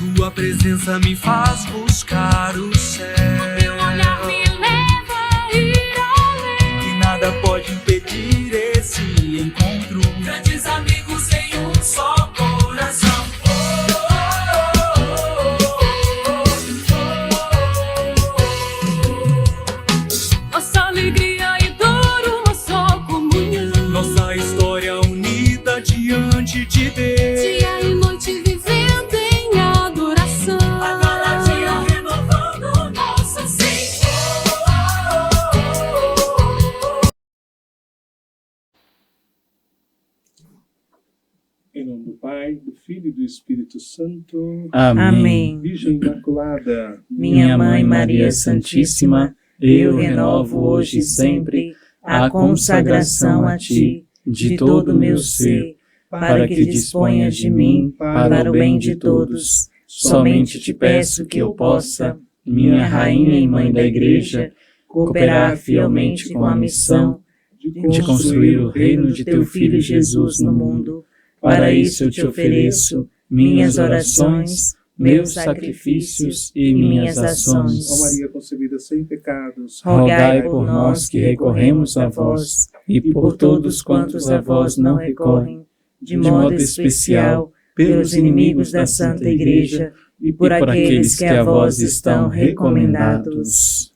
Tua presença me faz buscar o céu. Teu olhar me leva a ir além. E nada pode impedir esse encontro. Grandes amigos em um só coração. Nossa alegria e dor, uma só comunhão. Nossa história unida diante de Deus. Dia e noite vivendo em adoração. A cada dia renovando nosso sim. Em nome do Pai, do Filho e do Espírito Santo. Amém. Virgem Imaculada, Minha Mãe Maria Santíssima, eu renovo hoje e sempre a consagração a Ti de todo o meu ser, para que disponhas de mim para o bem de todos. Somente te peço que eu possa, minha Rainha e Mãe da Igreja, cooperar fielmente com a missão de construir o reino de Teu Filho Jesus no mundo. Para isso eu te ofereço minhas orações, meus sacrifícios e minhas ações. ó Maria concebida sem pecados, Rogai por nós que recorremos a vós e por todos quantos a vós não recorrem, de modo especial pelos inimigos da Santa Igreja e por aqueles que a vós estão recomendados.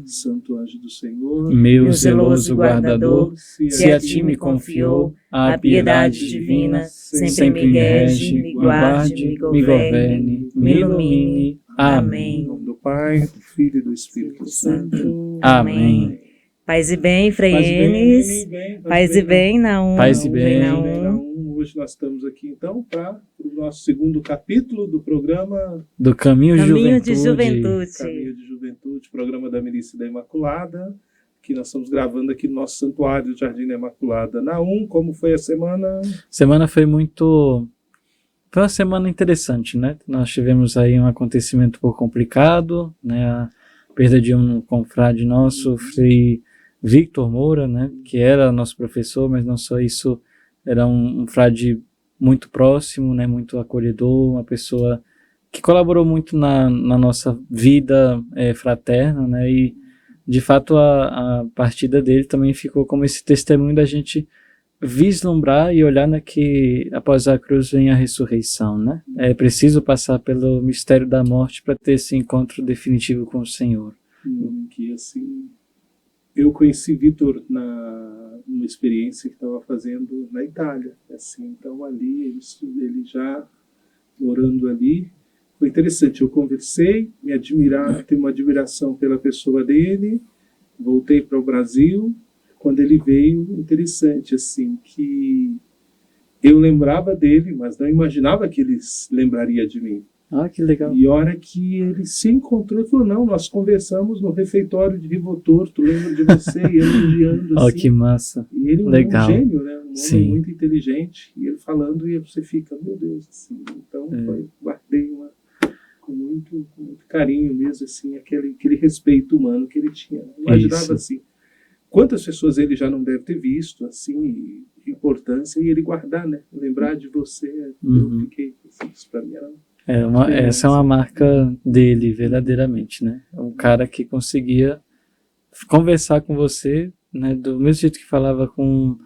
Santo anjo do Senhor, Meu zeloso guardador, se a ti me confiou a piedade divina, sempre me rege, me guarde, me governe, me ilumine. em Amém. nome do Pai, do Filho e do Espírito Santo. Amém. Paz e bem, Paz e Freienes. bem, Paz e bem, Naum. Paz e bem. Naum. Hoje nós estamos aqui então para o nosso segundo capítulo do programa Do Caminho de Caminho de Juventude. Juventude. Caminho de Juventude, programa da Milícia da Imaculada, que nós estamos gravando aqui no nosso santuário do Jardim da Imaculada. Naum, como foi a semana? Semana foi uma semana interessante, né? Nós tivemos aí um acontecimento um pouco complicado, né? A perda de um confrade nosso, Frei Victor Moura, né? Que era nosso professor, mas não só isso, era um frade muito próximo, né? Muito acolhedor, uma pessoa que colaborou muito na nossa vida fraterna, né? E de fato a partida dele também ficou como esse testemunho da gente vislumbrar e olhar que após a cruz vem a ressurreição, né? É preciso passar pelo mistério da morte para ter esse encontro definitivo com o Senhor. Que assim, eu conheci Vitor numa experiência que estava fazendo na Itália, assim, então ali ele já morando ali, foi interessante. Eu conversei, tenho uma admiração pela pessoa dele, voltei para o Brasil. Quando ele veio, interessante, assim, que eu lembrava dele, mas não imaginava que ele lembraria de mim. Ah, que legal. E a hora que ele se encontrou, ele falou, não, nós conversamos no refeitório de Ribotorto, lembro de você, e elogiando, assim. Oh, que massa. E ele Legal. Um gênio, né? Um homem Sim. muito inteligente, e ele falando, e você fica, meu Deus, assim. Então, guardei com muito carinho mesmo, assim, aquele respeito humano que ele tinha. Eu imaginava, Isso. assim, quantas pessoas ele já não deve ter visto, assim, importância, e ele guardar, né? Lembrar de você, eu fiquei, assim, isso pra mim era... Essa é uma marca dele, verdadeiramente, né? Um cara que conseguia conversar com você, né? Do mesmo jeito que falava com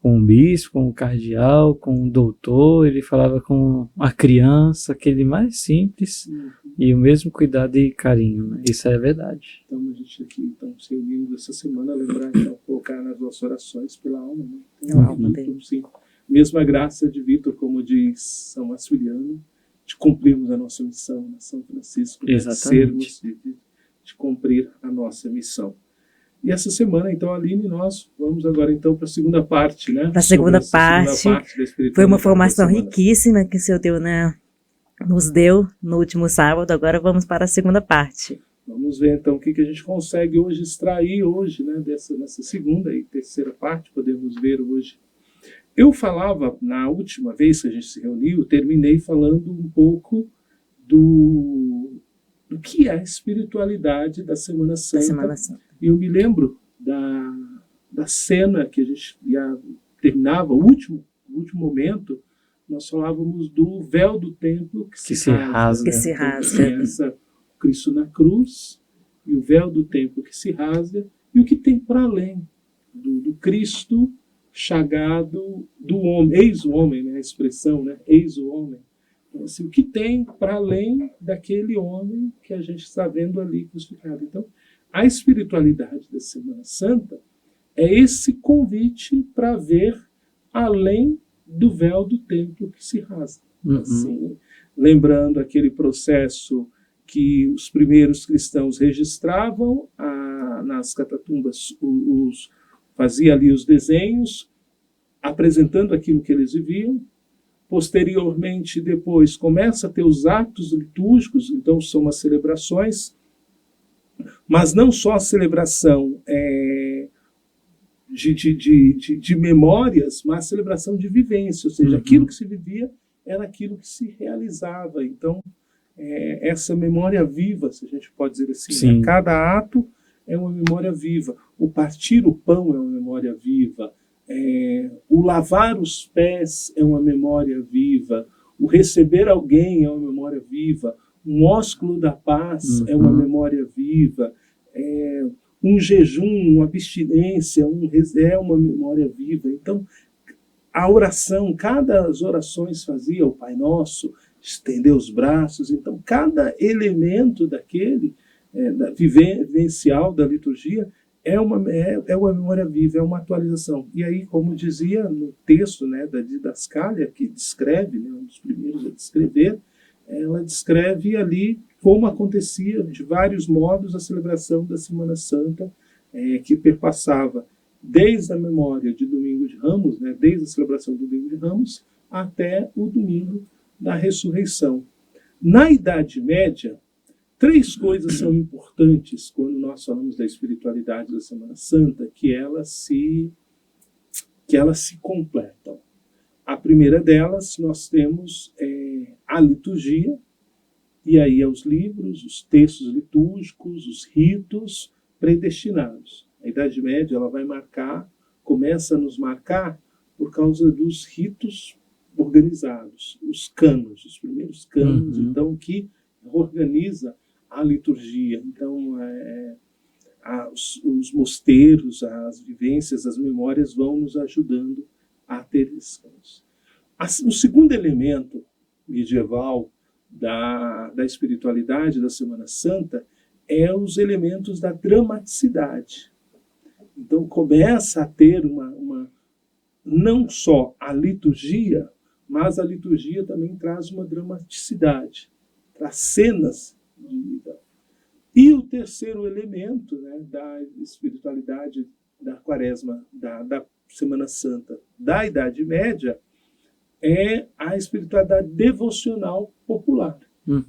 um bispo, com um cardeal, com um doutor, ele falava com a criança, aquele mais simples, e o mesmo cuidado e carinho, né? Isso é verdade. Então, a gente aqui se reunindo essa semana, lembrar, então, colocar nas nossas orações pela alma, né? Então, A alma dele. sim. Mesma graça de Vitor, como diz São Maximiliano, de cumprirmos a nossa missão, né? São Francisco, né? Exatamente. de cumprir a nossa missão. E essa semana, então, Aline, nós vamos agora, então, para a segunda parte, né? Para a segunda parte, da espiritualidade Foi uma formação da semana. riquíssima que o Senhor nos deu no último sábado. Agora vamos para a segunda parte. Vamos ver, então, o que a gente consegue hoje extrair hoje, né? Nessa segunda e terceira parte, podemos ver hoje. Eu falava, na última vez que a gente se reuniu, terminei falando um pouco do que é a espiritualidade da Semana Santa. Da Semana Santa. E eu me lembro da cena que a gente terminava, o último momento, nós falávamos do véu do templo que se rasga. Que se rasga. Então, essa Cristo na cruz e o véu do templo que se rasga e o que tem para além do Cristo chagado do homem, eis o homem, né, a expressão, né, eis o homem. Então, assim, o que tem para além daquele homem que a gente está vendo ali crucificado. Então, a espiritualidade da Semana Santa é esse convite para ver além do véu do templo que se rasga. Assim, lembrando aquele processo que os primeiros cristãos registravam nas catatumbas, fazia ali os desenhos, apresentando aquilo que eles viviam. Posteriormente, depois, começa a ter os atos litúrgicos, então são as celebrações, mas não só a celebração de memórias, mas a celebração de vivência, ou seja, aquilo que se vivia era aquilo que se realizava. Então, essa memória viva, se a gente pode dizer assim, né? Cada ato é uma memória viva. O partir o pão é uma memória viva. O lavar os pés é uma memória viva. O receber alguém é uma memória viva. Um ósculo da paz é uma memória viva. Um jejum, uma abstinência é uma memória viva. Então, a oração, cada as orações fazia o Pai Nosso, estender os braços. Então, cada elemento daquele vivencial da liturgia é uma memória viva, é uma atualização. E aí, como dizia no texto, né, da Didascália, que descreve, né, um dos primeiros a descrever, ela descreve ali como acontecia de vários modos a celebração da Semana Santa, que perpassava desde a memória de Domingo de Ramos, né, desde a celebração do Domingo de Ramos, até o Domingo da Ressurreição. Na Idade Média, 3 coisas são importantes quando nós falamos da espiritualidade da Semana Santa, que elas se completam. A primeira delas, nós temos a liturgia, e aí é os livros, os textos litúrgicos, os ritos predestinados. A Idade Média ela começa a nos marcar por causa dos ritos organizados, os cânones, os primeiros cânones, então, que organiza a liturgia. Então, os mosteiros, as vivências, as memórias vão nos ajudando a ter esses cânones. O segundo elemento medieval da espiritualidade da Semana Santa é os elementos da dramaticidade. Então, começa a ter não só a liturgia, mas a liturgia também traz uma dramaticidade, traz cenas de vida. E o terceiro elemento, né, da espiritualidade da Quaresma, da Semana Santa da Idade Média, é a espiritualidade devocional popular.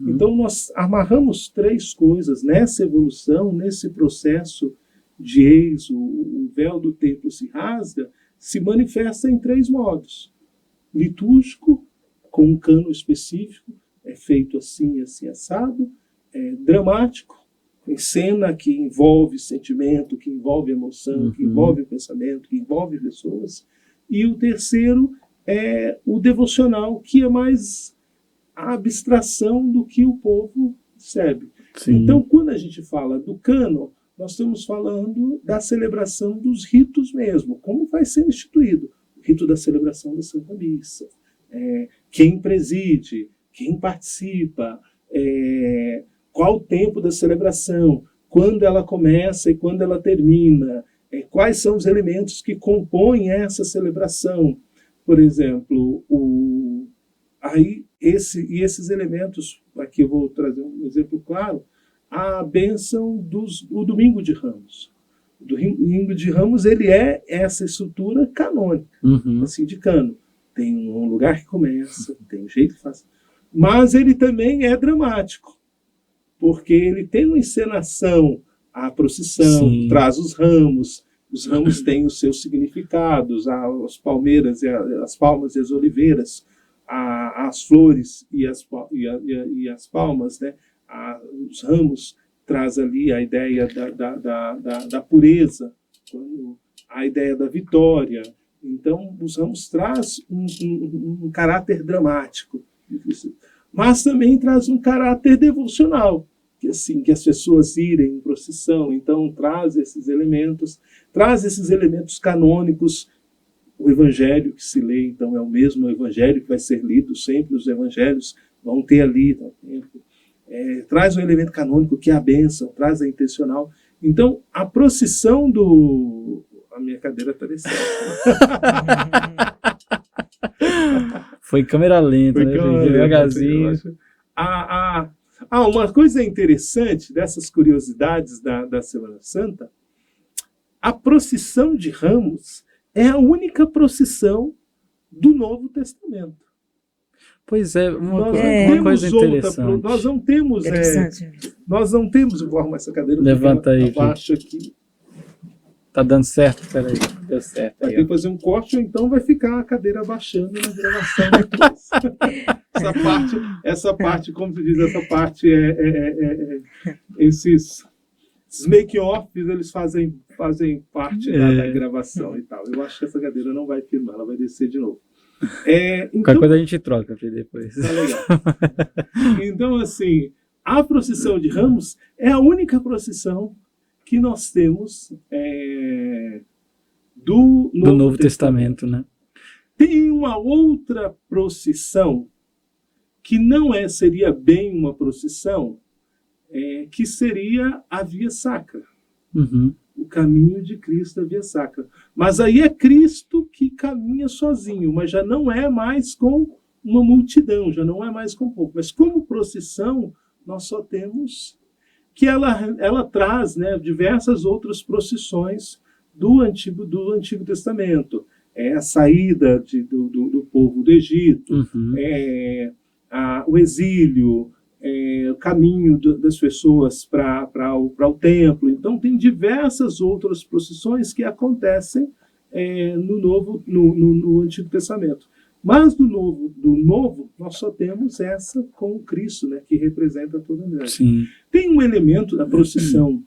Então, nós amarramos 3 coisas nessa evolução, nesse processo de eis, o véu do templo se rasga, se manifesta em 3 modos. Litúrgico, com um cano específico, é feito assim, assim, assado. Dramático, em cena que envolve sentimento, que envolve emoção, que envolve pensamento, que envolve pessoas. E o terceiro é o devocional, que é mais a abstração do que o povo recebe. Então, quando a gente fala do cânon, nós estamos falando da celebração dos ritos mesmo, como vai ser instituído. O rito da celebração da Santa Missa, quem preside, quem participa, qual o tempo da celebração, quando ela começa e quando ela termina, quais são os elementos que compõem essa celebração. Por exemplo, esses elementos, aqui eu vou trazer um exemplo claro, a bênção do Domingo de Ramos. O Domingo de Ramos ele é essa estrutura canônica, assim, de cano. Tem um lugar que começa, tem um jeito que faz. Mas ele também é dramático, porque ele tem uma encenação, a procissão, traz os ramos têm os seus significados, as palmeiras, as palmas e as oliveiras, as flores e as palmas, né? Os ramos traz ali a ideia da pureza, a ideia da vitória, Então, os ramos traz um caráter dramático, mas também traz um caráter devocional, que assim, que as pessoas irem em procissão, então traz esses elementos canônicos. O evangelho que se lê, então, é o mesmo evangelho que vai ser lido sempre, os evangelhos vão ter ali, traz um elemento canônico que é a bênção, traz a intencional. Então, a procissão do... A minha cadeira está descendo. Foi câmera lenta, Foi né, câmera gente? lenta, Devagarzinho. Uma coisa interessante dessas curiosidades da Semana Santa, a procissão de Ramos é a única procissão do Novo Testamento. Pois é, uma Nós coisa não temos interessante. Nós não temos, eu vou arrumar essa cadeira. Levanta aí, abaixo aqui. Tá dando certo? Peraí, deu certo. Vai Aí, ter que fazer um corte, ou então vai ficar a cadeira abaixando na gravação depois. essa parte, como se diz, essa parte esses make-offs, eles fazem parte da gravação e tal. Eu acho que essa cadeira não vai firmar, ela vai descer de novo. Então, qualquer coisa a gente troca para depois. Tá legal. Então, assim, a procissão de Ramos é a única procissão que nós temos do Novo Testamento, né? Tem uma outra procissão que não seria bem uma procissão, que seria a Via Sacra. Uhum. O caminho de Cristo, a Via Sacra. Mas aí é Cristo que caminha sozinho, mas já não é mais com uma multidão, já não é mais com o povo. Mas como procissão, nós só temos que ela traz, né, diversas outras procissões do Antigo Testamento. A saída do povo do Egito, Uhum. O exílio, o caminho das pessoas para o templo. Então, tem diversas outras procissões que acontecem no Antigo Testamento. Mas do novo, nós só temos essa com Cristo, né, que representa toda a humanidade. Sim. Tem um elemento da procissão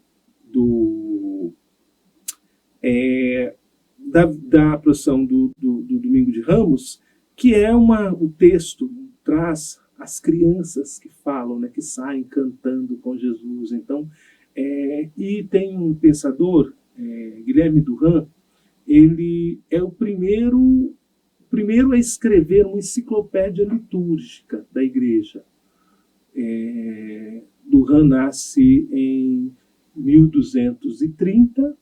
da procissão do Domingo de Ramos, que é o texto traz as crianças que falam, né, que saem cantando com Jesus. Então, e tem um pensador, Guilherme Durand, ele é o primeiro a escrever uma enciclopédia litúrgica da igreja. Durand nasce em 1230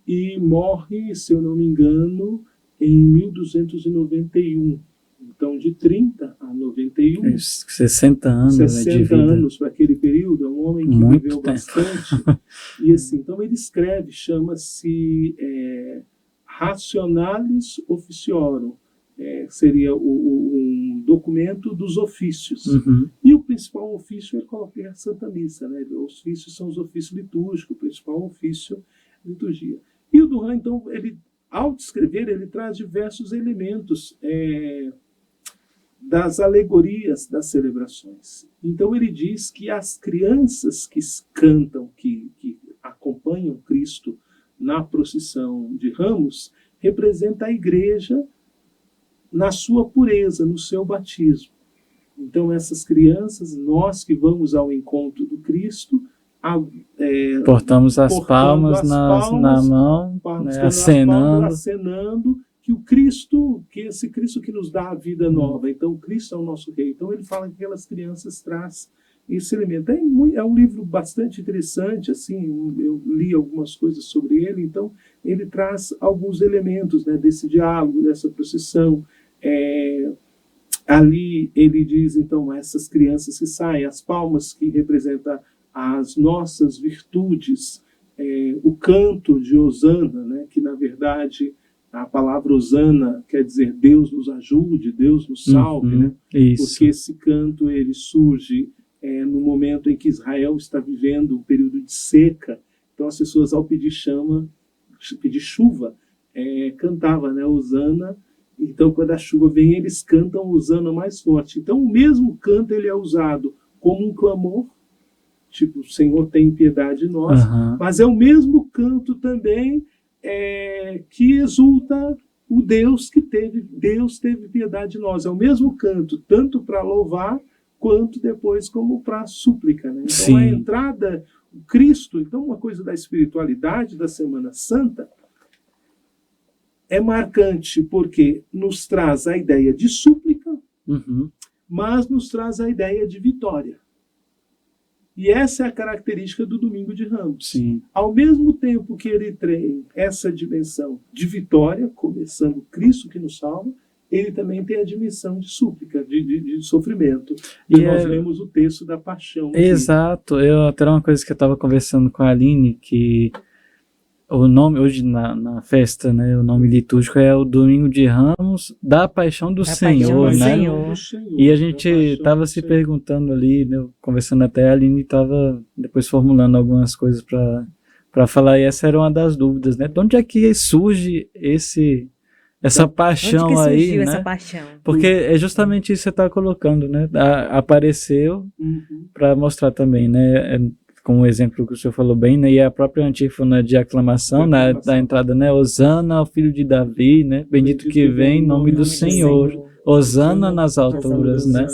e morre, se eu não me engano, em 1291. Então, de 30 a 91... 60 anos, 60 né, de vida. anos para aquele período. É um homem que Muito viveu tempo. bastante. E assim, então ele escreve, chama-se Rationalis Officiorum. Seria um documento dos ofícios. Uhum. E o principal ofício é a Santa Missa. Né? Os ofícios são os ofícios litúrgicos, o principal ofício é a liturgia. E o Durand, então, ao descrever, ele traz diversos elementos das alegorias das celebrações. Então ele diz que as crianças que cantam, que acompanham Cristo na procissão de Ramos, representa a igreja na sua pureza, no seu batismo. Então essas crianças, nós que vamos ao encontro do Cristo, portamos as palmas na mão, né, acenando que esse Cristo que nos dá a vida nova. Então, Cristo é o nosso rei. Então, ele fala que aquelas crianças traz esse elemento. É um livro bastante interessante, assim, eu li algumas coisas sobre ele, então, ele traz alguns elementos, né, desse diálogo, dessa procissão. Ali, ele diz, então, essas crianças que saem, as palmas que representam as nossas virtudes, o canto de Hosana, né, que, na verdade, a palavra Hosana quer dizer Deus nos ajude, Deus nos salve, né? Isso. Porque esse canto ele surge no momento em que Israel está vivendo um período de seca. Então as pessoas, ao pedir chuva, cantavam, né, Hosana. Então quando a chuva vem, eles cantam Hosana mais forte. Então o mesmo canto ele é usado como um clamor, tipo, Senhor, tem piedade de nós, mas é o mesmo canto também que exulta o Deus teve piedade de nós. É o mesmo canto, tanto para louvar, quanto depois como para súplica. Né? Então Sim. a entrada, o Cristo, então uma coisa da espiritualidade da Semana Santa é marcante, porque nos traz a ideia de súplica, Uhum. mas nos traz a ideia de vitória. E essa é a característica do Domingo de Ramos. Sim. Ao mesmo tempo que ele tem essa dimensão de vitória, começando Cristo que nos salva, ele também tem a dimensão de súplica, de sofrimento. E nós lemos o texto da paixão. Exato. Até uma coisa que eu estava conversando com a Aline, que o nome, hoje na festa, né, o nome litúrgico é o Domingo de Ramos da Paixão do Senhor, Paixão do né? Senhor. E a gente estava se perguntando ali, né, conversando até, a Aline estava depois formulando algumas coisas para falar, e essa era uma das dúvidas, né? De onde é que surge essa paixão Onde que aí, surgiu né? essa paixão? Porque é justamente isso que você está colocando, né? Apareceu para mostrar também, né? Como exemplo que o senhor falou bem, né? E a própria antífona de aclamação, da entrada, né? Hosana ao filho de Davi, né? Bendito que vem em nome do Senhor. Hosana nas alturas, né?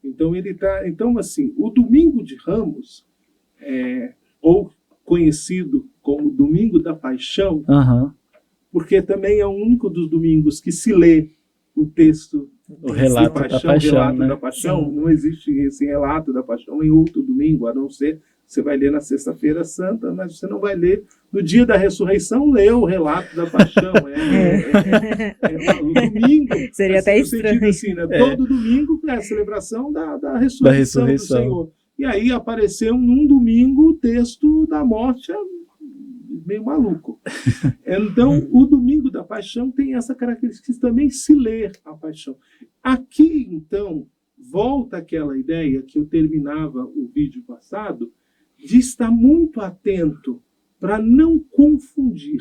Então ele tá, então assim, o Domingo de Ramos, ou conhecido como Domingo da Paixão, Aham. porque também é o único dos domingos que se lê o texto, O relato da paixão, relato né? da paixão. Sim. Não existe esse relato da paixão em outro domingo, a não ser você vai ler na Sexta-feira Santa, mas você não vai ler no dia da ressurreição, lê o relato da paixão. O domingo. Seria até no sentido estranho. assim, né? Todo domingo é a celebração da ressurreição do Senhor. E aí apareceu num domingo o texto da morte, meio maluco. Então, o Domingo da Paixão tem essa característica de também se ler a paixão. Aqui, então, volta aquela ideia que eu terminava o vídeo passado, de estar muito atento para não confundir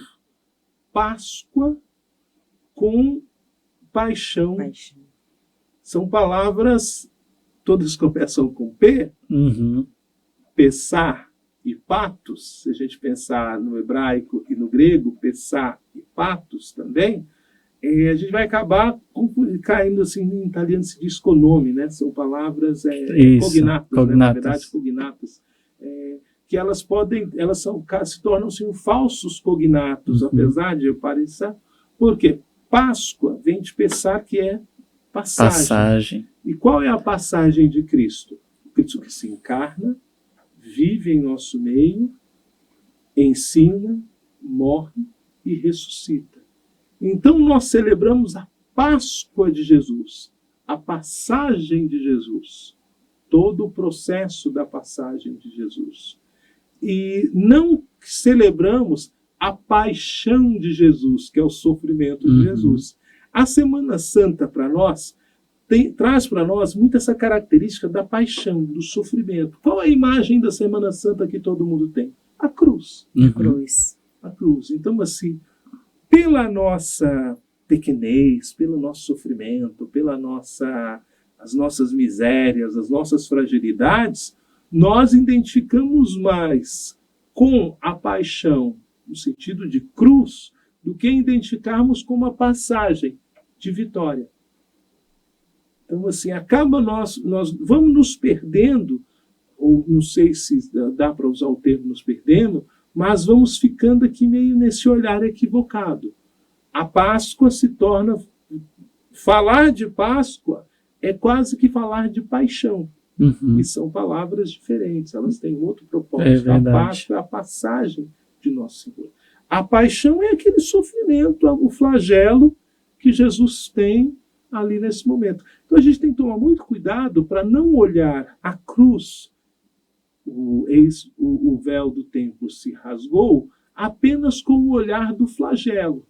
Páscoa com paixão. São palavras, todas começam com P, Uhum. Pessar e Patos, se a gente pensar no hebraico e no grego, Pessar e Patos também, a gente vai acabar caindo assim, em italiano se diz conome, né? São palavras cognatas, né? Na verdade, cognatas, que elas se tornam-se falsos cognatos, apesar de eu parecer, porque Páscoa vem de pensar que é passagem. E qual é a passagem de Cristo? O Cristo que se encarna, vive em nosso meio, ensina, morre e ressuscita. Então nós celebramos a Páscoa de Jesus, a passagem de Jesus, todo o processo da passagem de Jesus. E não celebramos a paixão de Jesus, que é o sofrimento de Jesus. A Semana Santa, para nós, traz para nós muito essa característica da paixão, do sofrimento. Qual é a imagem da Semana Santa que todo mundo tem? A cruz. Cruz. A cruz. Então, assim, pela nossa pequenez, pelo nosso sofrimento, as nossas misérias, as nossas fragilidades, nós identificamos mais com a paixão, no sentido de cruz, do que identificarmos com uma passagem de vitória. Então, assim, nós vamos nos perdendo, ou não sei se dá para usar o termo nos perdendo, mas vamos ficando aqui meio nesse olhar equivocado. A Páscoa se torna... Falar de Páscoa é quase que falar de paixão. E são palavras diferentes, elas têm outro propósito. A Páscoa é a passagem de Nosso Senhor. A paixão é aquele sofrimento, o flagelo que Jesus tem ali nesse momento. Então a gente tem que tomar muito cuidado para não olhar a cruz, o véu do templo se rasgou, apenas com o olhar do flagelo,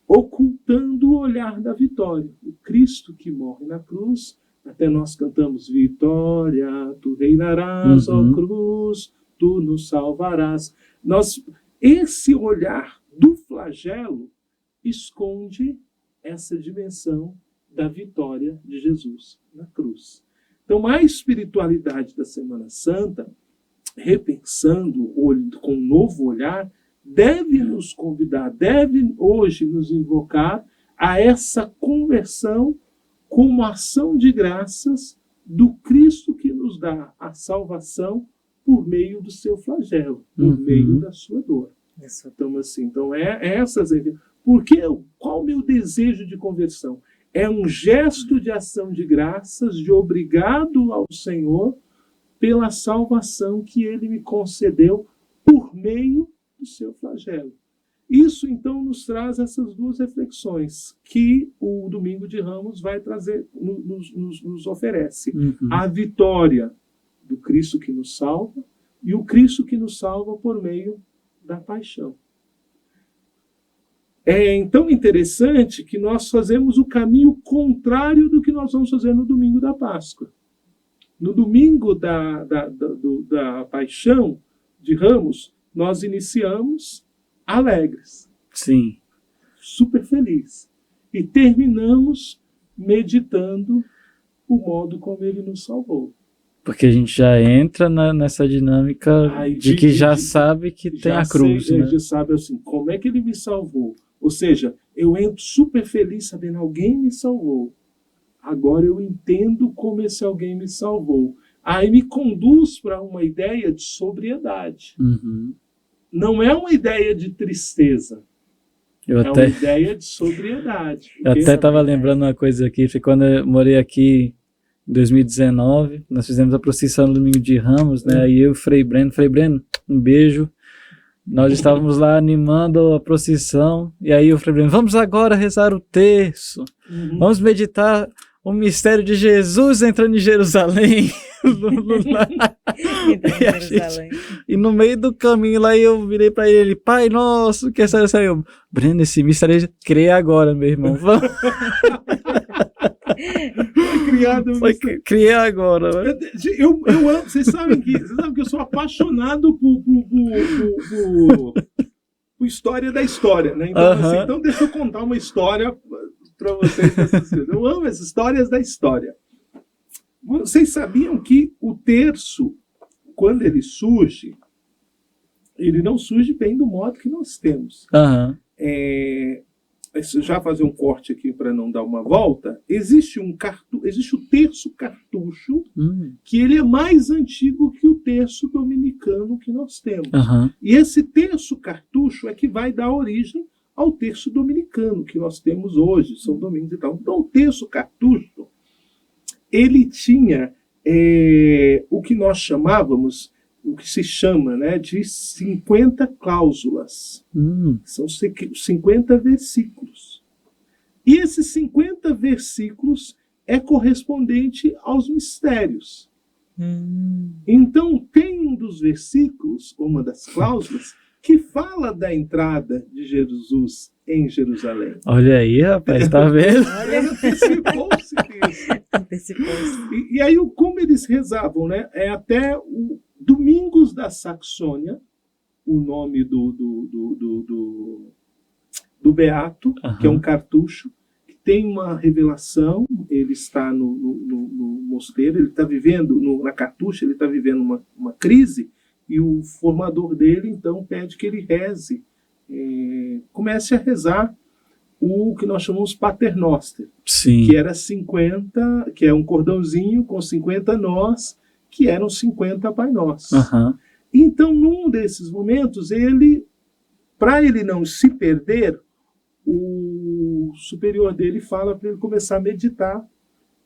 ocultando o olhar da vitória. O Cristo que morre na cruz, até nós cantamos Vitória, tu reinarás, ó cruz, tu nos salvarás. Esse olhar do flagelo esconde essa dimensão da vitória de Jesus na cruz. Então, a espiritualidade da Semana Santa, repensando com um novo olhar, deve nos convidar, deve hoje nos invocar a essa conversão como ação de graças do Cristo que nos dá a salvação por meio do seu flagelo, por meio da sua dor. Então, assim, essas. Porque qual o meu desejo de conversão? É um gesto de ação de graças, de obrigado ao Senhor pela salvação que Ele me concedeu por meio do seu flagelo. Isso, então, nos traz essas duas reflexões que o Domingo de Ramos vai trazer, nos oferece. A vitória do Cristo que nos salva e o Cristo que nos salva por meio da paixão. É então interessante que nós fazemos o caminho contrário do que nós vamos fazer no domingo da Páscoa. No domingo da Paixão de Ramos, nós iniciamos alegres. Sim. Super felizes. E terminamos meditando o modo como ele nos salvou. Porque a gente já entra nessa dinâmica de que já sabe que tem a cruz. Né? Já sabe assim, como é que ele me salvou. Ou seja, eu entro super feliz sabendo alguém me salvou. Agora eu entendo como esse alguém me salvou. Aí me conduz para uma ideia de sobriedade. Não é uma ideia de tristeza. Uma ideia de sobriedade. Eu até estava lembrando uma coisa aqui. Foi quando eu morei aqui em 2019. Nós fizemos a procissão no Domingo de Ramos, né? Aí eu e o Frei Breno. Frei Breno, um beijo. Nós estávamos lá animando a procissão. E aí o Frei Breno, vamos agora rezar o terço. Vamos meditar o mistério de Jesus entrando em Jerusalém. E no meio do caminho lá eu virei para ele, Pai Nosso, que essa saiu. Breno, esse mistério crê agora, meu irmão. Foi criar agora. Eu amo, vocês sabem que eu sou apaixonado por história da história, né? Então, assim, então deixa eu contar uma história para vocês dessas coisas. Eu amo as histórias da história. Vocês sabiam que o terço, quando ele surge, ele não surge bem do modo que nós temos. Já fazer um corte aqui para não dar uma volta. Existe o terço cartucho, que ele é mais antigo que o terço dominicano que nós temos. E esse terço cartucho é que vai dar origem ao terço dominicano que nós temos hoje, São Domingos e tal. Então, o terço cartucho, ele tinha o que nós chamávamos, o que se chama, né, de 50 cláusulas. São 50 versículos. E esses 50 versículos é correspondente aos mistérios. Então, tem um dos versículos, uma das cláusulas, que fala da entrada de Jesus em Jerusalém. Olha aí, rapaz, tá vendo? Antecipou-se. E aí, como eles rezavam, né? É até o Domingos da Saxônia, o nome do Beato, que é um cartucho, que tem uma revelação. Ele está no mosteiro, ele está vivendo, na cartucha, ele está vivendo uma crise, e o formador dele, então, pede que ele reze, comece a rezar o que nós chamamos Pater Noster, que era 50, que é um cordãozinho com 50 nós, que eram 50 Pai Nosso. Então, num desses momentos, para ele não se perder, o superior dele fala para ele começar a meditar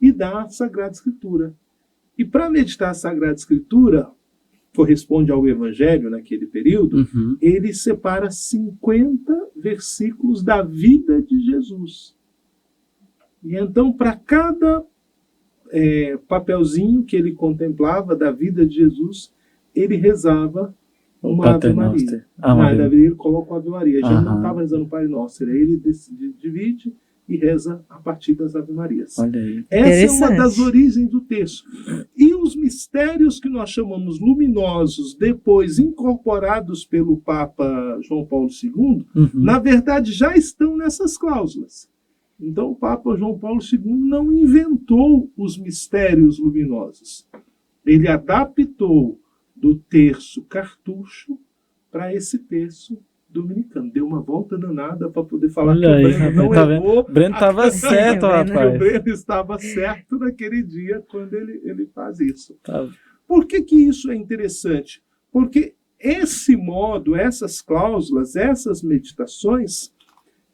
e dar a Sagrada Escritura. E para meditar a Sagrada Escritura, corresponde ao Evangelho naquele período, ele separa 50 versículos da vida de Jesus. E então, para cada papelzinho que ele contemplava da vida de Jesus, ele rezava uma Ave Maria. Ele coloca uma Ave Maria. Já não estava rezando o Pai Nosso. Aí ele divide e reza a partir das Ave Marias. Olha aí. Essa é uma das origens do texto. E os mistérios que nós chamamos luminosos, depois incorporados pelo Papa João Paulo II, na verdade já estão nessas cláusulas. Então o Papa João Paulo II não inventou os mistérios luminosos. Ele adaptou do terço cartucho para esse terço dominicano. Deu uma volta danada para poder falar Olha que aí, o Breno não tá vendo? errou. O Breno estava certo, Breno. O rapaz. Breno estava certo naquele dia quando ele faz isso. Tá. Por que que isso é interessante? Porque esse modo, essas cláusulas, essas meditações,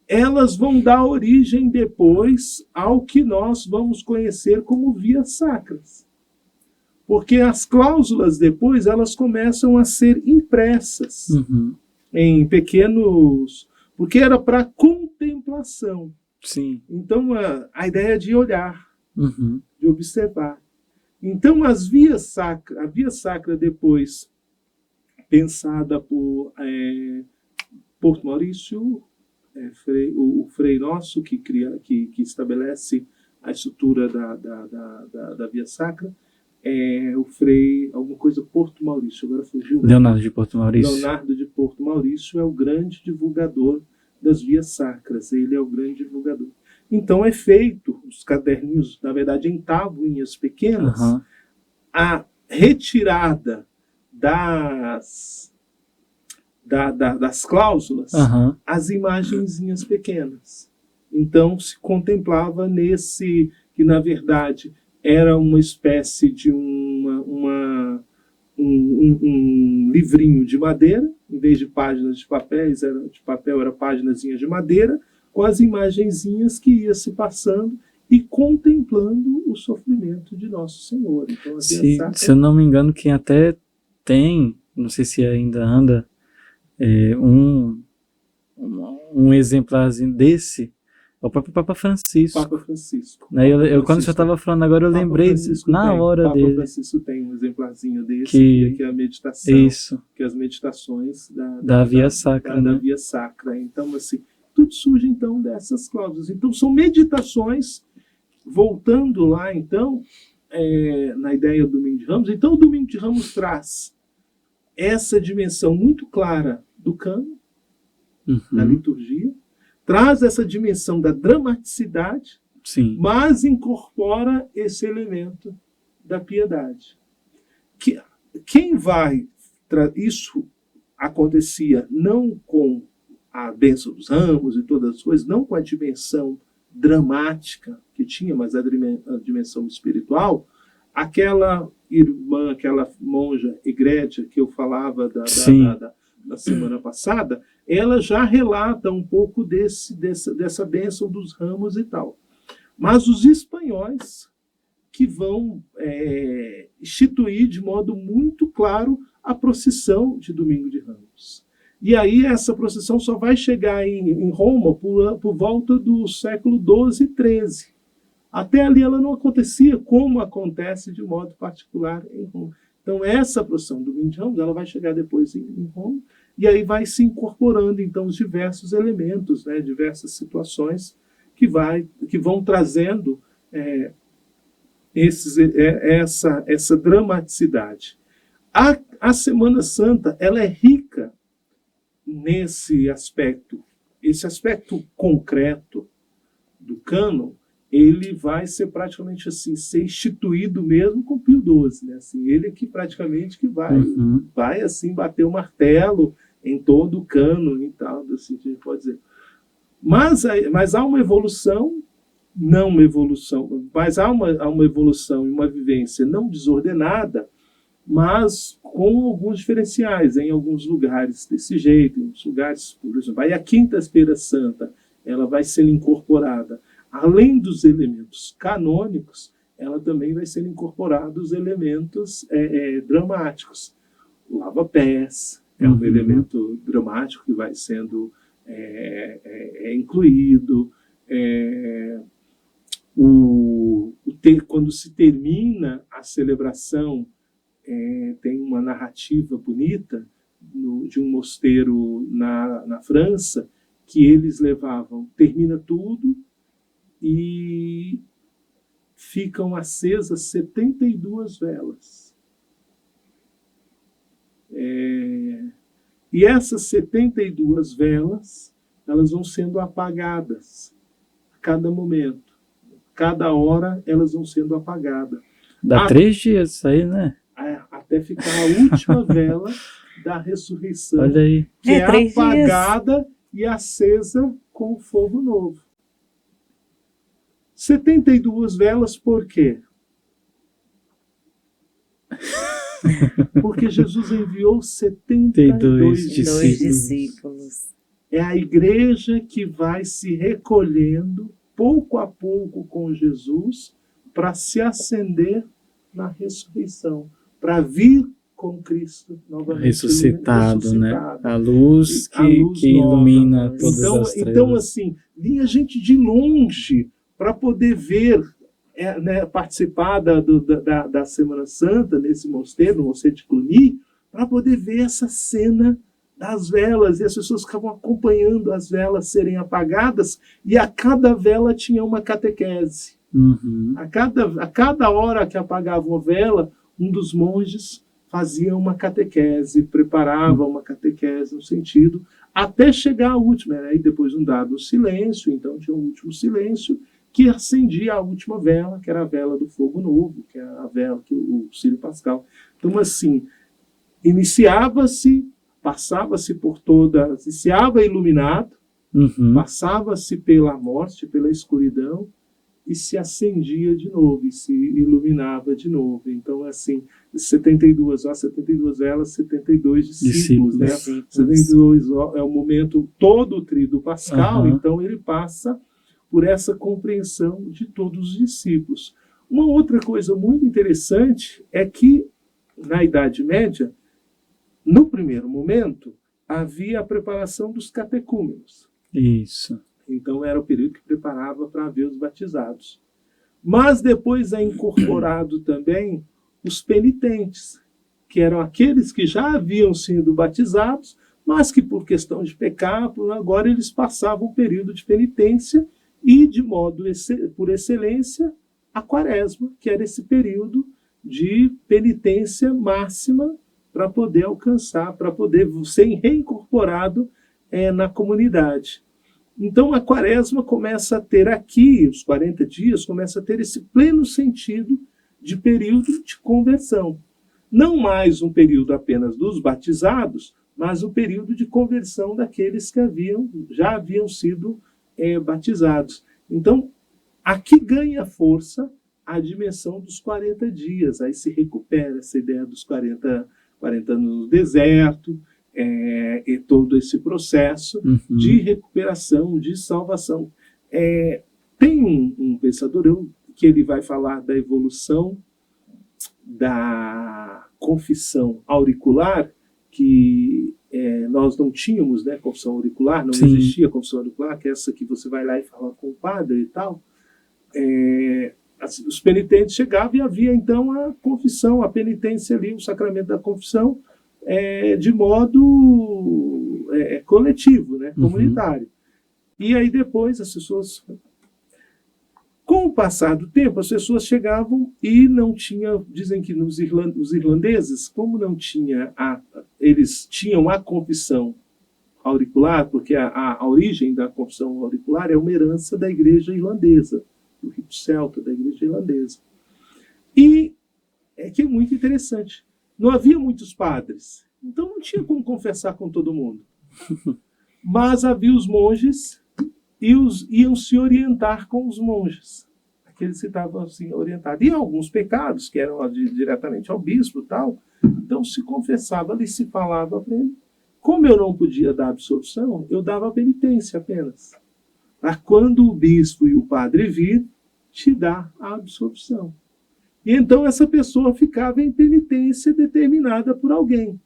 elas vão dar origem depois ao que nós vamos conhecer como vias sacras. Porque as cláusulas depois, elas começam a ser impressas Uhum. em pequenos... Porque era para contemplação. Sim. Então, a ideia de olhar, Uhum. de observar. Então, a via sacra depois, pensada por Porto Maurício, o Frei nosso, que estabelece a estrutura da via sacra, o Frei, alguma coisa, Porto Maurício, agora fugiu. Leonardo de Porto Maurício. Leonardo de Porto Maurício é o grande divulgador das vias sacras, ele é o grande divulgador. Então é feito, os caderninhos, na verdade em tabuinhas pequenas, Uhum. a retirada das cláusulas, Uhum. as imagenzinhas pequenas. Então se contemplava nesse, que na verdade era uma espécie de um livrinho de madeira, em vez de páginas de papel, era páginazinhas de madeira, com as imagenzinhas que ia se passando e contemplando o sofrimento de Nosso Senhor. Então, Se eu não me engano, quem até tem, não sei se ainda anda, um exemplarzinho desse, é o próprio Papa Francisco. Papa Francisco. Né? Quando você estava falando agora, eu Papa lembrei Francisco na tem. hora Papa dele. Francisco tem um exemplarzinho desse, que é a meditação, Isso, que é as meditações da Via Sacra, da né? Via Sacra. Então, assim, tudo surge, então, dessas cláusulas. Então, são meditações, voltando lá, então, na ideia do Domingo de Ramos. Então, o Domingo de Ramos traz essa dimensão muito clara do cânon, da Uhum. liturgia, traz essa dimensão da dramaticidade, Sim. mas incorpora esse elemento da piedade. Quem vai... Isso acontecia não com a bênção dos ramos e todas as coisas, não com a dimensão dramática que tinha, mas a dimensão espiritual. Aquela irmã, aquela monja egrégia que eu falava da semana passada, ela já relata um pouco dessa bênção dos ramos e tal. Mas os espanhóis que vão instituir de modo muito claro a procissão de Domingo de Ramos. E aí essa procissão só vai chegar em Roma por volta do século XII e XIII. Até ali ela não acontecia como acontece de modo particular em Roma. Então essa procissão do Domingo de Ramos ela vai chegar depois em Roma, e aí vai se incorporando então os diversos elementos, né, diversas situações que vão trazendo essa dramaticidade. A Semana Santa ela é rica nesse aspecto. Esse aspecto concreto do cânon, ele vai ser praticamente assim, ser instituído mesmo com Pio XII, né? Assim, ele é que praticamente que vai assim bater o martelo em todo o cânon e tal, assim a gente pode dizer. Mas há uma evolução, não uma evolução, mas há uma evolução e uma vivência não desordenada, mas com alguns diferenciais, em alguns lugares desse jeito, em outros lugares, por exemplo, aí a Quinta-feira Santa, ela vai sendo incorporada, além dos elementos canônicos, ela também vai sendo incorporada os elementos dramáticos. O lava-pés é um elemento dramático que vai sendo incluído. Quando se termina a celebração, tem uma narrativa bonita de um mosteiro na França, que eles levavam, termina tudo e ficam acesas 72 velas. E essas 72 velas, elas vão sendo apagadas a cada momento. Cada hora elas vão sendo apagadas. Dá 3 dias isso aí, né? Até ficar a última vela da ressurreição, Olha aí. que é 3 dias. apagada e acesa com fogo novo. 72 velas, por quê? Porque Jesus enviou 72 2 discípulos. discípulos. É a igreja que vai se recolhendo pouco a pouco com Jesus para se acender na ressurreição, para vir com Cristo novamente Ressuscitado, né? ressuscitado. A luz A luz que nova. ilumina todas as trevas. Então, assim, vinha gente de longe para poder ver, né, participar da Semana Santa nesse mosteiro, no Mosteiro de Cluny, para poder ver essa cena das velas, e as pessoas ficavam acompanhando as velas serem apagadas, e a cada vela tinha uma catequese. Uhum. A cada hora que apagava uma vela, um dos monges fazia uma catequese, preparava uma catequese no sentido, até chegar à última, né? E depois um dado silêncio, então tinha um último silêncio, que acendia a última vela, que era a vela do fogo novo, que é a vela que o Círio Pascal. Então, assim, iniciava-se, passava-se por iniciava iluminado, Uhum. passava-se pela morte, pela escuridão, e se acendia de novo, e se iluminava de novo. Então, assim, 72 velas, 72 discípulos, né? 72 é o momento todo o tríduo pascal, Uhum. então ele passa por essa compreensão de todos os discípulos. Uma outra coisa muito interessante é que, na Idade Média, no primeiro momento, havia a preparação dos catecúmenos. Isso. Então, era o período que preparava para ver os batizados. Mas depois é incorporado também os penitentes, que eram aqueles que já haviam sido batizados, mas que, por questão de pecado, agora eles passavam o período de penitência e, de modo por excelência, a Quaresma, que era esse período de penitência máxima para poder alcançar, para poder ser reincorporado na comunidade. Então, a Quaresma começa a ter aqui, os 40 dias, começa a ter esse pleno sentido de período de conversão. Não mais um período apenas dos batizados, mas um período de conversão daqueles que já haviam sido batizados. Então, aqui ganha força a dimensão dos 40 dias. Aí se recupera essa ideia dos 40 anos no deserto, e todo esse processo de recuperação, de salvação. Tem um pensador que ele vai falar da evolução da confissão auricular, que nós não tínhamos, né, confissão auricular, não Sim. existia confissão auricular, que é essa que você vai lá e fala com o padre e tal. Os penitentes chegavam e havia então a confissão, a penitência ali, o sacramento da confissão, de modo coletivo, né, comunitário. E aí depois as pessoas, com o passar do tempo, as pessoas chegavam e não tinha, dizem que os irlandeses, como não tinha eles tinham a confissão auricular, porque a origem da confissão auricular é uma herança da igreja irlandesa, do rito celta da igreja irlandesa. E que é muito interessante. Não havia muitos padres, então não tinha como confessar com todo mundo. Mas havia os monges e iam se orientar com os monges, aqueles que estavam assim orientados. E alguns pecados, que eram diretamente ao bispo e tal, então se confessava ali, se falava para ele. Como eu não podia dar absolução, eu dava a penitência apenas. Para quando o bispo e o padre vir, te dar a absolução. E então essa pessoa ficava em penitência determinada por alguém.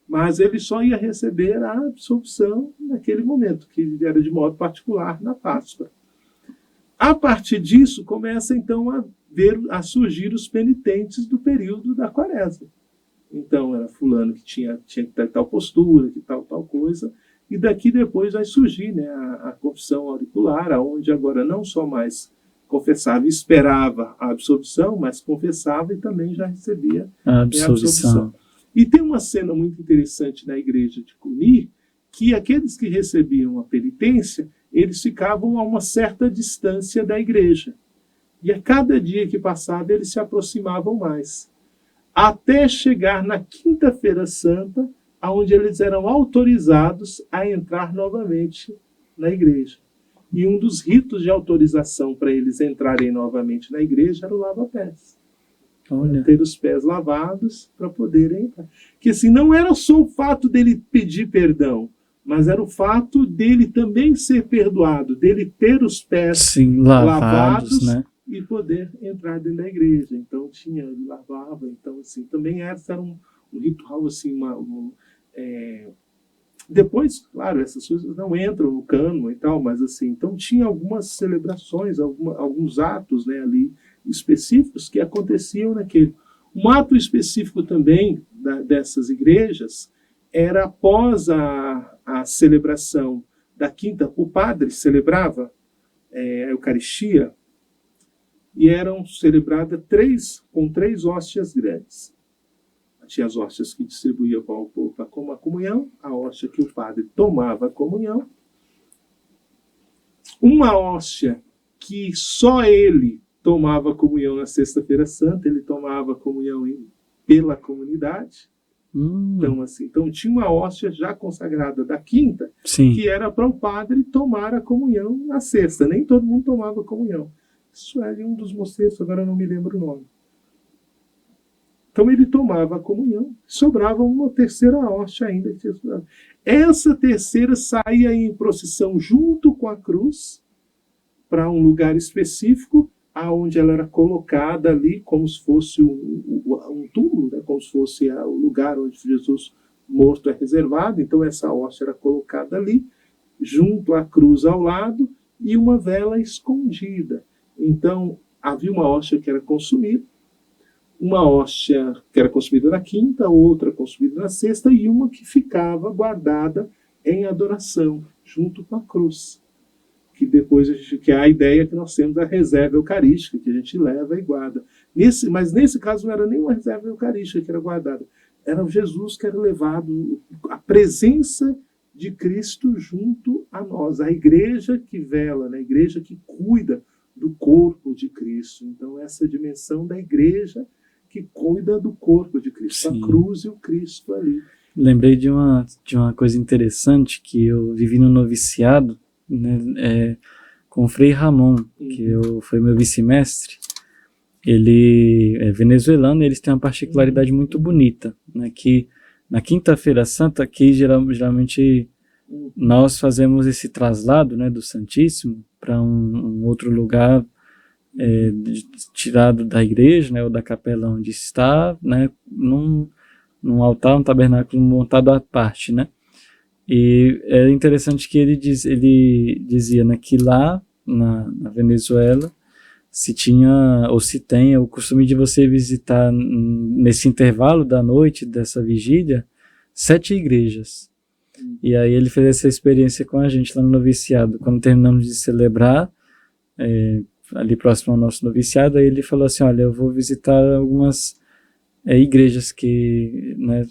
Mas ele só ia receber a absolução naquele momento, que era de modo particular na Páscoa. A partir disso, começa então a surgir os penitentes do período da Quaresma. Então era fulano que tinha que ter tal postura, que tal coisa, e daqui depois vai surgir, né, a confissão auricular, onde agora não só mais confessava e esperava a absolvição, mas confessava e também já recebia A a absolvição. absolvição. E tem uma cena muito interessante na igreja de Cluny, que aqueles que recebiam a penitência, eles ficavam a uma certa distância da igreja. E a cada dia que passava, eles se aproximavam mais. Até chegar na Quinta-feira Santa, onde eles eram autorizados a entrar novamente na igreja. E um dos ritos de autorização para eles entrarem novamente na igreja era o lava-pés. Olha. Ter os pés lavados para poderem entrar. Que assim, não era só o fato dele pedir perdão, mas era o fato dele também ser perdoado, dele ter os pés Sim, lavados, né? e poder entrar dentro da igreja. Então ele lavava, então assim, também essa era um ritual assim, depois, claro, essas coisas não entram no cano e tal, mas assim, então tinha algumas celebrações, alguns atos, né, ali específicos que aconteciam naquele. Um ato específico também dessas igrejas era após a celebração da quinta, o padre celebrava a Eucaristia e eram celebradas com três hóstias grandes. Tinha as hóstias que distribuía para o povo para a comunhão, a hóstia que o padre tomava a comunhão, uma hóstia que só ele tomava a comunhão na Sexta-feira Santa, ele tomava a comunhão pela comunidade. Então tinha uma hóstia já consagrada da quinta, Sim. que era para o padre tomar a comunhão na sexta. Nem todo mundo tomava a comunhão. Isso é de um dos mosteiros, agora eu não me lembro o nome. Então ele tomava a comunhão, sobrava uma terceira hóstia ainda. Essa terceira saía em procissão junto com a cruz para um lugar específico, aonde ela era colocada ali como se fosse um túmulo, né? Como se fosse o lugar onde Jesus morto é reservado. Então essa hóstia era colocada ali, junto à cruz ao lado, e uma vela escondida. Então havia uma hóstia que era consumida, uma hóstia que era consumida na quinta, outra consumida na sexta, e uma que ficava guardada em adoração, junto com a cruz. Que depois que é a ideia que nós temos da reserva eucarística, que a gente leva e guarda. Mas nesse caso não era nem uma reserva eucarística que era guardada, era Jesus que era levado, a presença de Cristo junto a nós, a igreja que vela, né? A igreja que cuida do corpo de Cristo. Então essa dimensão da igreja que cuida do corpo de Cristo, Sim. A cruz e o Cristo ali. Lembrei de uma coisa interessante que eu vivi no noviciado, né, com o Frei Ramon, que foi meu vice-mestre. Ele é venezuelano e eles têm uma particularidade muito bonita, né, que na Quinta-feira Santa, aqui geralmente nós fazemos esse traslado, né, do Santíssimo para um outro lugar tirado da igreja, né, ou da capela onde está, né, num altar, um tabernáculo montado à parte, né. E é interessante que ele dizia, né, que lá na Venezuela se tinha ou se tem o costume de você visitar nesse intervalo da noite dessa vigília 7 igrejas. E aí ele fez essa experiência com a gente lá no noviciado. Quando terminamos de celebrar, ali próximo ao nosso noviciado, aí ele falou assim, olha, eu vou visitar algumas igrejas que, né,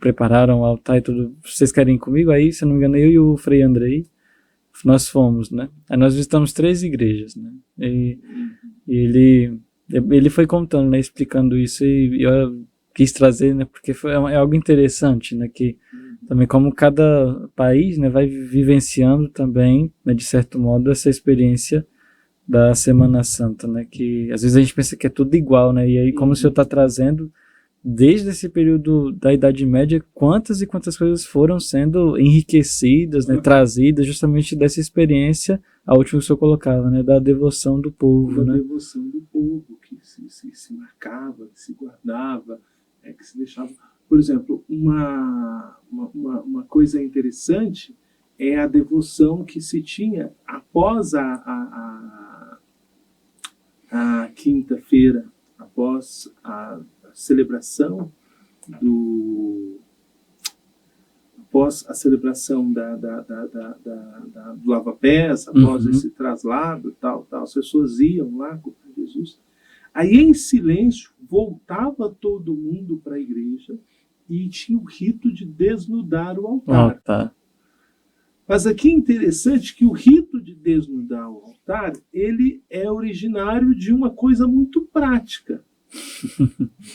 prepararam o altar e tudo, vocês querem ir comigo? Aí, se não me engano, eu e o Frei Andrei, nós fomos, né? Aí nós visitamos 3 igrejas, né? E ele foi contando, né, explicando isso, e eu quis trazer, né, porque é algo interessante, né, que também como cada país, né, vai vivenciando também, né, de certo modo, essa experiência da Semana Santa, né, que às vezes a gente pensa que é tudo igual, né, e aí como o senhor está trazendo, desde esse período da Idade Média, quantas e quantas coisas foram sendo enriquecidas, né, trazidas justamente dessa experiência, a última que o senhor colocava, né, da devoção do povo. Da né? devoção do povo, que se marcava, que se guardava, que se deixava. Por exemplo, uma coisa interessante é a devoção que se tinha após a quinta-feira, após a celebração após a celebração do lava-pés, após esse traslado, tal, as pessoas iam lá com Jesus. Aí, em silêncio, voltava todo mundo para a igreja e tinha o rito de desnudar o altar. Tá. Mas aqui é interessante que o rito de desnudar o altar, ele é originário de uma coisa muito prática.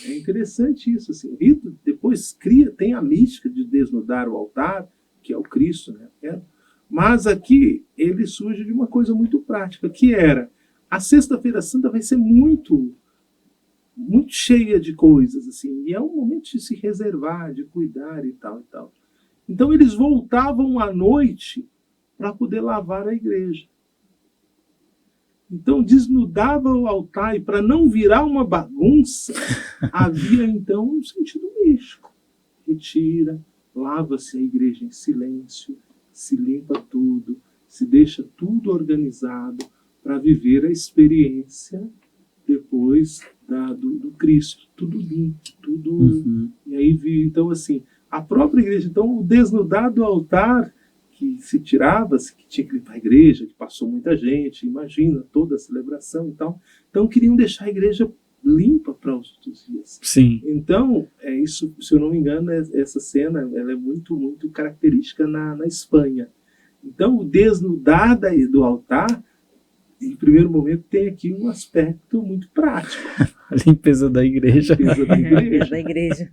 É interessante isso. Assim. O rito depois tem a mística de desnudar o altar, que é o Cristo, né? Mas aqui ele surge de uma coisa muito prática, que era a Sexta-feira Santa vai ser muito cheia de coisas, assim, e é um momento de se reservar, de cuidar e tal e tal. Então eles voltavam à noite para poder lavar a igreja. Então desnudava o altar, e para não virar uma bagunça, havia então um sentido místico. Retira, lava-se a igreja em silêncio, se limpa tudo, se deixa tudo organizado para viver a experiência depois do Cristo, tudo limpo, tudo. E aí, então, assim, a própria igreja, então, o desnudar do altar que se tirava, que tinha que limpar a igreja, que passou muita gente, imagina, toda a celebração e tal. Então, queriam deixar a igreja limpa para os outros dias. Sim. Então, isso, se eu não me engano, essa cena ela é muito, muito característica na Espanha. Então, o desnudar do altar, em primeiro momento, tem aqui um aspecto muito prático. A limpeza da igreja. Da igreja.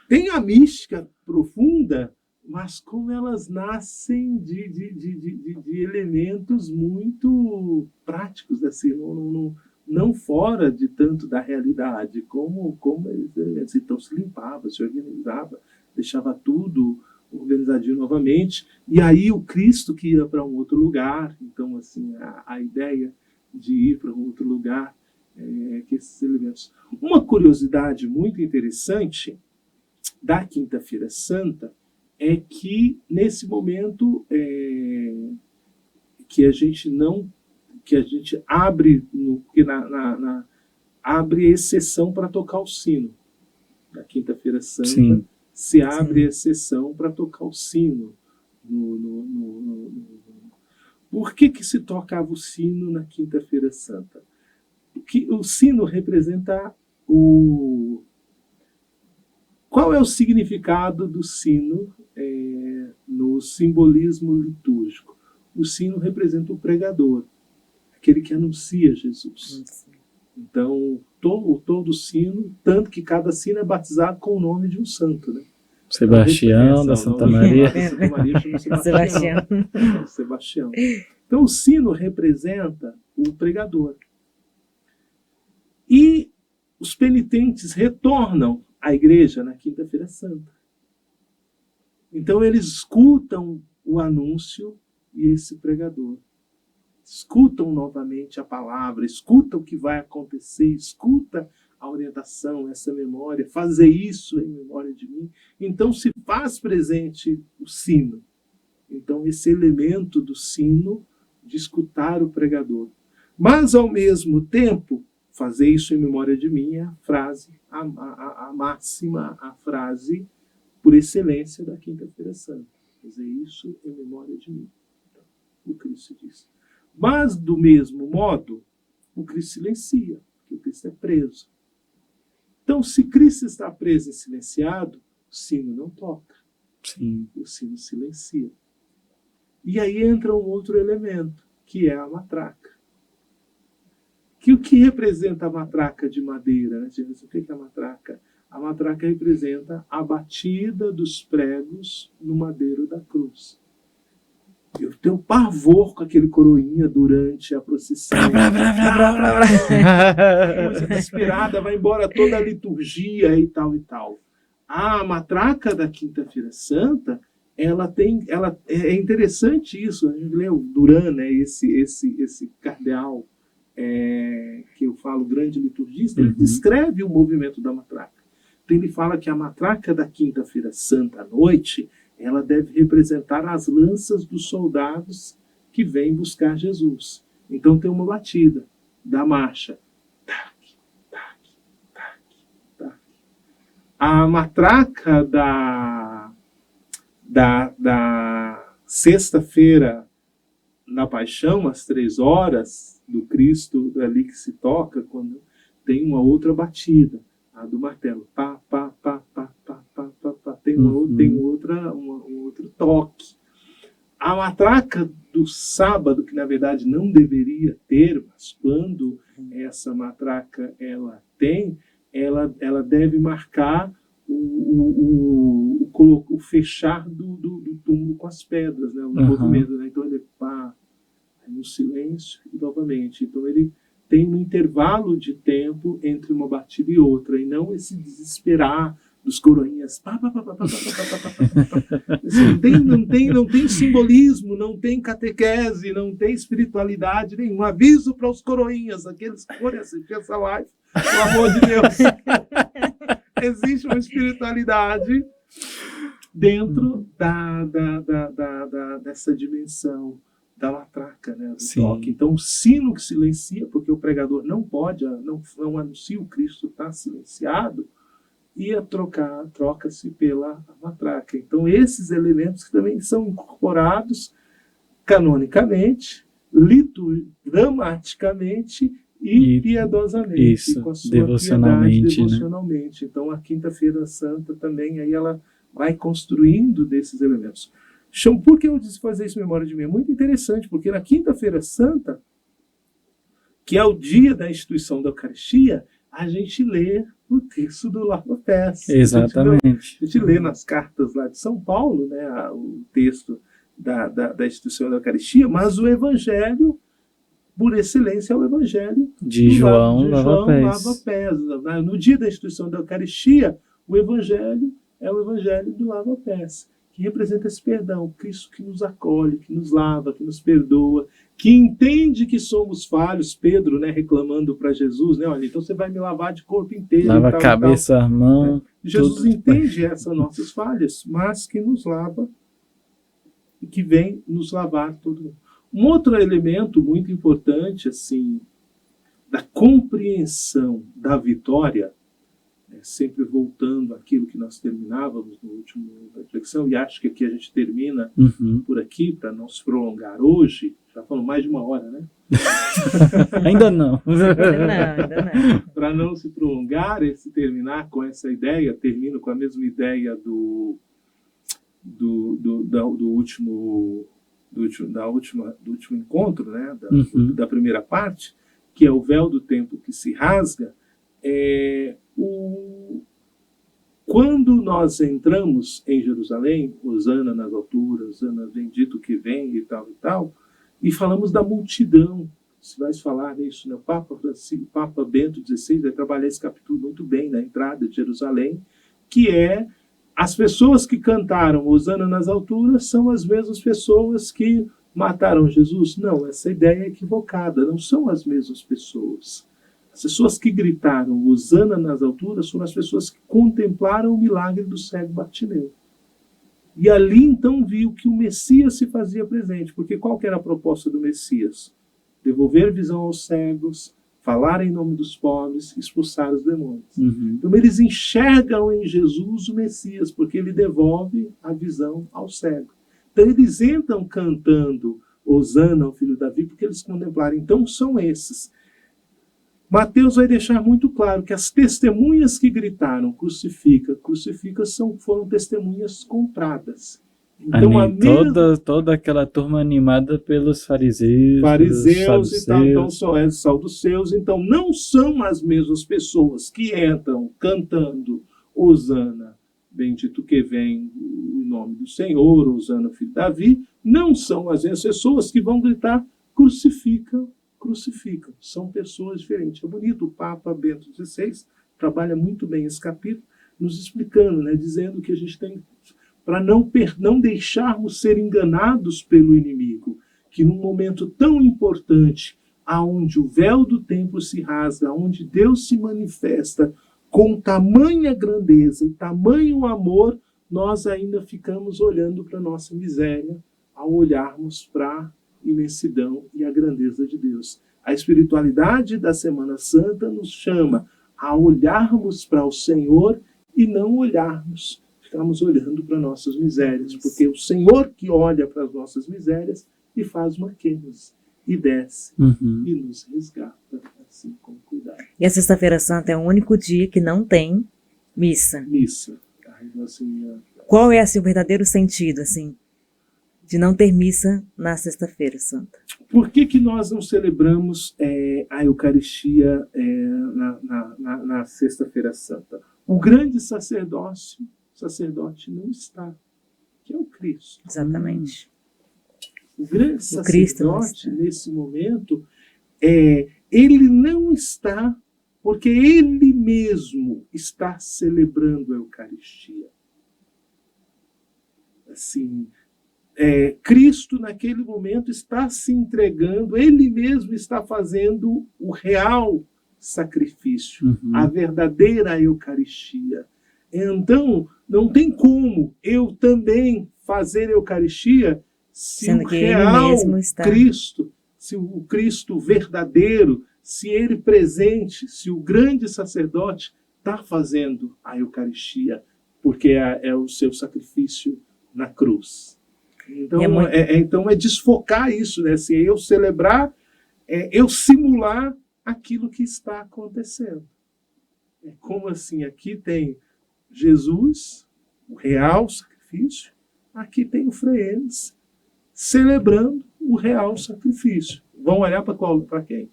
Tem a mística profunda, mas como elas nascem de elementos muito práticos, assim, não fora de tanto da realidade, como eles, então se limpava, se organizava, deixava tudo organizadinho novamente, e aí o Cristo que ia para um outro lugar, então assim, a ideia de ir para um outro lugar, que esses elementos. Uma curiosidade muito interessante da Quinta-feira Santa é que nesse momento que a gente abre abre exceção para tocar o sino da Quinta-feira Santa. Sim. Se abre exceção para tocar o sino. Por que se tocava o sino na Quinta-feira Santa? Porque o sino representa Qual é o significado do sino no simbolismo litúrgico? O sino representa o pregador, aquele que anuncia Jesus. Então, todo sino, tanto que cada sino é batizado com o nome de um santo, né? Sebastião, da Santa Maria. Santa Maria chama Sebastião. Sebastião. Então, o sino representa o pregador. E os penitentes retornam à igreja na Quinta-feira Santa. Então, eles escutam o anúncio e esse pregador. Escutam novamente a palavra, escutam o que vai acontecer, escuta a orientação, essa memória, fazer isso em memória de mim. Então se faz presente o sino. Então esse elemento do sino de escutar o pregador. Mas ao mesmo tempo, fazer isso em memória de mim é a frase, a máxima, a frase por excelência da Quinta-feira Santa. Fazer isso em memória de mim. Então, o Cristo diz. Mas, do mesmo modo, o Cristo silencia, porque o Cristo é preso. Então, se Cristo está preso e silenciado, o sino não toca. Sim. O sino silencia. E aí entra um outro elemento, que é a matraca. O que representa a matraca de madeira? Né? O que é a matraca? A matraca representa a batida dos pregos no madeiro da cruz. Eu tenho pavor com aquele coroinha durante a procissão. Coisa desesperada, vai embora toda a liturgia e tal e tal. A matraca da Quinta-feira Santa, é interessante isso. A gente lê o Duran, né, esse cardeal que eu falo, grande liturgista, ele descreve o movimento da matraca. Então ele fala que a matraca da Quinta-feira Santa à noite, ela deve representar as lanças dos soldados que vêm buscar Jesus. Então tem uma batida da marcha. Tac, tac, tac, tac. A matraca da sexta-feira na Paixão, às 3 horas, do Cristo ali que se toca, quando tem uma outra batida, a do martelo. Pá, pá, pá, pá, pá, pá, pá, pá. Tem um outro toque. A matraca do sábado, que na verdade não deveria ter, mas quando essa matraca ela tem deve marcar o fechar do túmulo com as pedras, né? O movimento, né? Então ele pá, no silêncio e novamente. Então ele tem um intervalo de tempo entre uma batida e outra, e não esse desesperar dos coroinhas. Não tem simbolismo, não tem catequese, não tem espiritualidade nenhum. Aviso para os coroinhas, aqueles que forem assistir essa live, pelo amor de Deus. Existe uma espiritualidade dentro dessa dimensão da matraca, né, do toque. Então, o sino que silencia, porque o pregador não pode, não anuncia o Cristo está silenciado, e troca-se pela matraca. Então, esses elementos que também são incorporados canonicamente, dramaticamente e piedosamente. Isso, com a sua devocionalmente. Piedade, devocionalmente. Né? Então, a Quinta-feira Santa também, aí ela vai construindo desses elementos. Por que eu disse fazer isso em memória de mim? É muito interessante, porque na Quinta-feira Santa, que é o dia da instituição da Eucaristia, a gente lê o texto do Lava Pés. Exatamente. A gente lê nas cartas lá de São Paulo, né, o texto da instituição da Eucaristia, mas o Evangelho, por excelência, é o Evangelho de João Lava Pés. No dia da instituição da Eucaristia, o Evangelho é o Evangelho do Lava Pés, que representa esse perdão, Cristo que nos acolhe, que nos lava, que nos perdoa, que entende que somos falhos, Pedro, né, reclamando para Jesus, né, olha, então você vai me lavar de corpo inteiro. Lava a cabeça, a mão. Né? Jesus entende essas nossas falhas, mas que nos lava e que vem nos lavar todo. Um outro elemento muito importante, assim, da compreensão da vitória, sempre voltando àquilo que nós terminávamos no último reflexão, e acho que aqui a gente termina por aqui, para não se prolongar hoje, já falamos mais de 1 hora, né? Ainda não. Ainda não. Para não se prolongar, terminar com essa ideia, termino com a mesma ideia do último encontro, né? Da primeira parte, que é o véu do tempo que se rasga. Quando nós entramos em Jerusalém, Hosana nas alturas, Hosana bendito que vem e tal, e falamos da multidão, se vai falar nisso, né? O Papa Bento XVI vai trabalhar esse capítulo muito bem na entrada de Jerusalém, que é as pessoas que cantaram Hosana nas alturas são as mesmas pessoas que mataram Jesus. Não, essa ideia é equivocada, não são as mesmas pessoas. As pessoas que gritaram Hosana nas alturas foram as pessoas que contemplaram o milagre do cego Bartimeu. E ali então viu que o Messias se fazia presente, porque qual que era a proposta do Messias? Devolver visão aos cegos, falar em nome dos pobres, expulsar os demônios. Então eles enxergam em Jesus o Messias, porque ele devolve a visão ao cego. Então eles entram cantando Hosana ao filho de Davi, porque eles contemplaram. Então são esses. Mateus vai deixar muito claro que as testemunhas que gritaram crucifica foram testemunhas compradas. Então, toda aquela turma animada pelos fariseus e tal, então são dos seus, então não são as mesmas pessoas que entram cantando Hosana, bendito que vem em nome do Senhor, Hosana filho de Davi, não são as mesmas pessoas que vão gritar crucificam. São pessoas diferentes. É bonito, o Papa Bento XVI trabalha muito bem esse capítulo, nos explicando, né, dizendo que a gente tem, para não deixarmos ser enganados pelo inimigo, que num momento tão importante, aonde o véu do templo se rasga, onde Deus se manifesta com tamanha grandeza e tamanho amor, nós ainda ficamos olhando para a nossa miséria, ao olharmos para a imensidão e a grandeza de Deus. A espiritualidade da Semana Santa nos chama a olharmos para o Senhor e não ficarmos olhando para nossas misérias, porque é o Senhor que olha para as nossas misérias e faz uma quêmose, e desce e nos resgata, assim com cuidado. E a Sexta-feira Santa é o único dia que não tem missa. Qual é assim, o verdadeiro sentido, assim, de não ter missa na Sexta-feira Santa? Por que nós não celebramos a Eucaristia na Sexta-feira Santa? O grande sacerdote não está, que é o Cristo. Exatamente. O grande O Cristo não sacerdote, está. nesse momento, ele não está porque ele mesmo está celebrando a Eucaristia. Assim, Cristo, naquele momento, está se entregando, ele mesmo está fazendo o real sacrifício, a verdadeira Eucaristia. Então, não tem como eu também fazer Eucaristia se Sendo o que ele real mesmo está. Cristo, se o Cristo verdadeiro, se ele presente, se o grande sacerdote está fazendo a Eucaristia, porque é o seu sacrifício na cruz. Então, então é desfocar isso, né? Assim, eu celebrar, eu simular aquilo que está acontecendo. É como assim, aqui tem Jesus, o real sacrifício, aqui tem o Frei Enes celebrando o real sacrifício. Vão olhar para quem?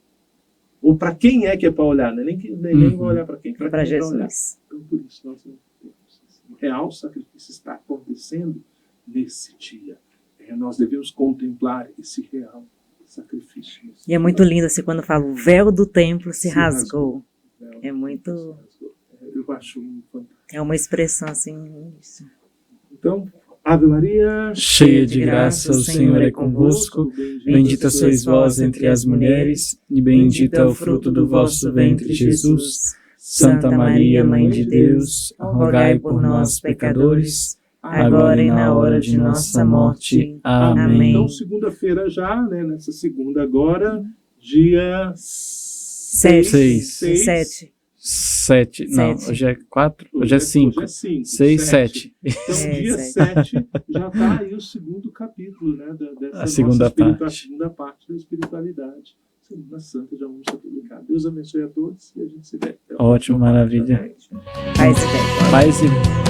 Ou para quem é que é para olhar? Né? Nem vão olhar para quem? Para Jesus. Então, por isso, nós não temos. O real sacrifício está acontecendo nesse dia. Nós devemos contemplar esse real sacrifício. E é muito lindo assim quando fala o véu do templo se rasgou. É muito. Eu acho fantástico. É uma expressão assim. Isso. Então, Ave Maria, cheia de graça, o Senhor é convosco. Bendita sois vós entre as mulheres, e bendito é o fruto do vosso ventre, Jesus. Santa Maria, Mãe de Deus, rogai por nós, pecadores, agora e na hora de nossa morte. Amém. Então, segunda-feira já, né, nessa segunda agora, dia 7. 7. Não, hoje é 4, hoje é 5. 6, 7. Então, dia 7 já está aí o segundo capítulo, né, dessa A segunda parte. A segunda parte da espiritualidade. Semana Santa já vamos ser publicados. Deus abençoe a todos e a gente se vê. Ótimo, maravilha. Paz e bem. Paz e